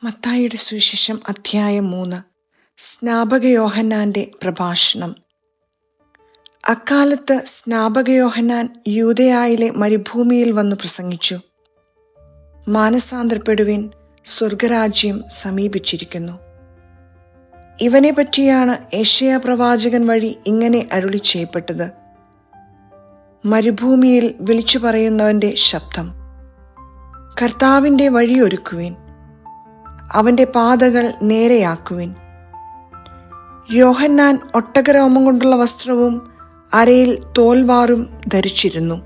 മത്തായിയുടെ സുവിശേഷം അധ്യായം 3. സ്നാപക യോഹന്നാന്റെ പ്രഭാഷണം. അക്കാലത്ത് സ്നാപക യോഹന്നാൻ യൂദയായിലെ മരുഭൂമിയിൽ വന്നു പ്രസംഗിച്ചു. മാനസാന്തരപ്പെടുവിൻ, സ്വർഗരാജ്യം സമീപിച്ചിരിക്കുന്നു. ഇവനെ പറ്റിയാണ് യെശയ്യാ പ്രവാചകൻ വഴി ഇങ്ങനെ അരുളി ചെയ്യപ്പെട്ടത്: മരുഭൂമിയിൽ വിളിച്ചു പറയുന്നവന്റെ ശബ്ദം, കർത്താവിന്റെ വഴി ഒരുക്കുവിൻ, അവന്റെ പാതകൾ നേരെയാക്കുവിൻ. യോഹന്നാൻ ഒട്ടകരോമം കൊണ്ടുള്ള വസ്ത്രവും അരയിൽ തോൽവാറും ധരിച്ചിരുന്നു.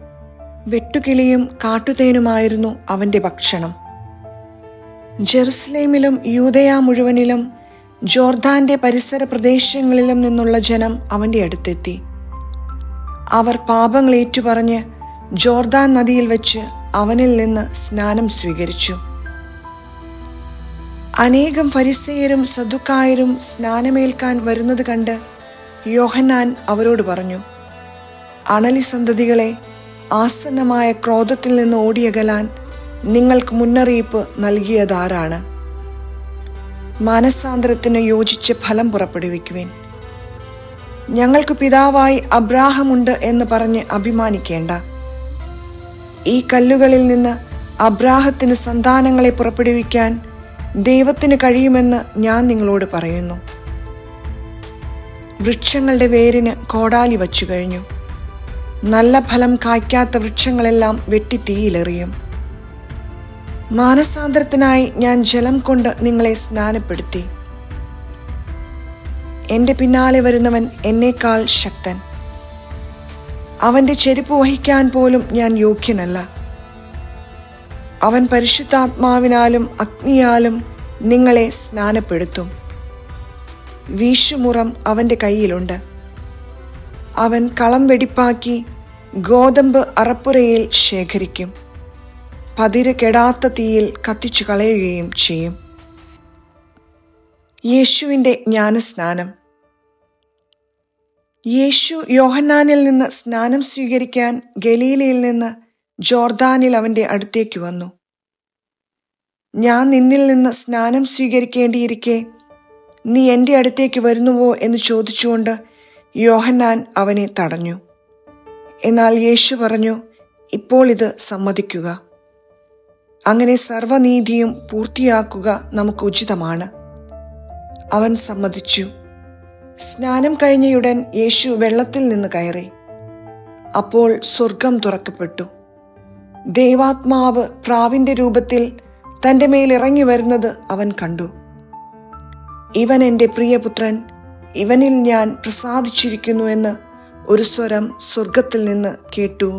വെട്ടുകിളിയും കാട്ടുതേനുമായിരുന്നു അവന്റെ ഭക്ഷണം. ജെറുസലേമിലും യൂദയ മുഴുവനിലും ജോർദാന്റെ പരിസര പ്രദേശങ്ങളിലും നിന്നുള്ള ജനം അവന്റെ അടുത്തെത്തി. അവർ പാപങ്ങൾ ഏറ്റുപറഞ്ഞ് ജോർദാൻ നദിയിൽ വെച്ച് അവനിൽ നിന്ന് സ്നാനം സ്വീകരിച്ചു. അനേകം ഫരിസേയരും സദുക്കായരും സ്നാനമേൽക്കാൻ വരുന്നത് കണ്ട് യോഹന്നാൻ അവരോട് പറഞ്ഞു: അണലി സന്തതികളെ, ആസന്നമായ ക്രോധത്തിൽ നിന്ന് ഓടിയകലാൻ നിങ്ങൾക്ക് മുന്നറിയിപ്പ് നൽകിയതാരാണ്? മാനസാന്തരത്തിന് യോജിച്ച ഫലം പുറപ്പെടുവിക്കുവിൻ. ഞങ്ങൾക്ക് പിതാവായി അബ്രാഹമുണ്ട് എന്ന് പറഞ്ഞ് അഭിമാനിക്കേണ്ട. ഈ കല്ലുകളിൽ നിന്ന് അബ്രാഹത്തിന് സന്താനങ്ങളെ പുറപ്പെടുവിക്കാൻ ദൈവത്തിന് കഴിയുമെന്ന് ഞാൻ നിങ്ങളോട് പറയുന്നു. വൃക്ഷങ്ങളുടെ വേരിന് കോടാലി വച്ചു കഴിഞ്ഞു. നല്ല ഫലം കായ്ക്കാത്ത വൃക്ഷങ്ങളെല്ലാം വെട്ടി തീയിലെറിയും. മാനസാന്തരത്തിനായി ഞാൻ ജലം കൊണ്ട് നിങ്ങളെ സ്നാനപ്പെടുത്തി. എന്റെ പിന്നാലെ വരുന്നവൻ എന്നേക്കാൾ ശക്തൻ. അവന്റെ ചെരുപ്പ് വഹിക്കാൻ പോലും ഞാൻ യോഗ്യനല്ല. അവൻ പരിശുദ്ധാത്മാവിനാലും അഗ്നിയാലും നിങ്ങളെ സ്നാനപ്പെടുത്തും. വീശുമുറം അവന്റെ കയ്യിലുണ്ട്. അവൻ കളം വെടിപ്പാക്കി ഗോതമ്പ് അറപ്പുരയിൽ ശേഖരിക്കും. പതിര് കെടാത്ത തീയിൽ കത്തിച്ചു കളയുകയും ചെയ്യും. യേശുവിന്റെ ജ്ഞാനസ്നാനം. യേശു യോഹന്നാനിൽ നിന്ന് സ്നാനം സ്വീകരിക്കാൻ ഗലീലയിൽ നിന്ന് ജോർദാനിൽ അവന്റെ അടുത്തേക്ക് വന്നു. ഞാൻ നിന്നിൽ നിന്ന് സ്നാനം സ്വീകരിക്കേണ്ടിയിരിക്കെ നീ എൻ്റെ അടുത്തേക്ക് വരുന്നുവോ എന്ന് ചോദിച്ചുകൊണ്ട് യോഹന്നാൻ അവനെ തടഞ്ഞു. എന്നാൽ യേശു പറഞ്ഞു: ഇപ്പോൾ ഇത് സമ്മതിക്കുക. അങ്ങനെ സർവ്വനീതിയും പൂർത്തിയാക്കുക നമുക്ക് ഉചിതമാണ്. അവൻ സമ്മതിച്ചു. സ്നാനം കഴിഞ്ഞയുടൻ യേശു വെള്ളത്തിൽ നിന്ന് കയറി. അപ്പോൾ സ്വർഗം തുറക്കപ്പെട്ടു. ദൈവാത്മാവ് പ്രാവിന്റെ രൂപത്തിൽ തന്റെ മേൽ ഇറങ്ങി വരുന്നത് അവൻ കണ്ടു. ഇവൻ എൻ്റെ പ്രിയപുത്രൻ, ഇവനിൽ ഞാൻ പ്രസാദിച്ചിരിക്കുന്നു എന്ന് ഒരു സ്വരം സ്വർഗത്തിൽ നിന്ന് കേട്ടു.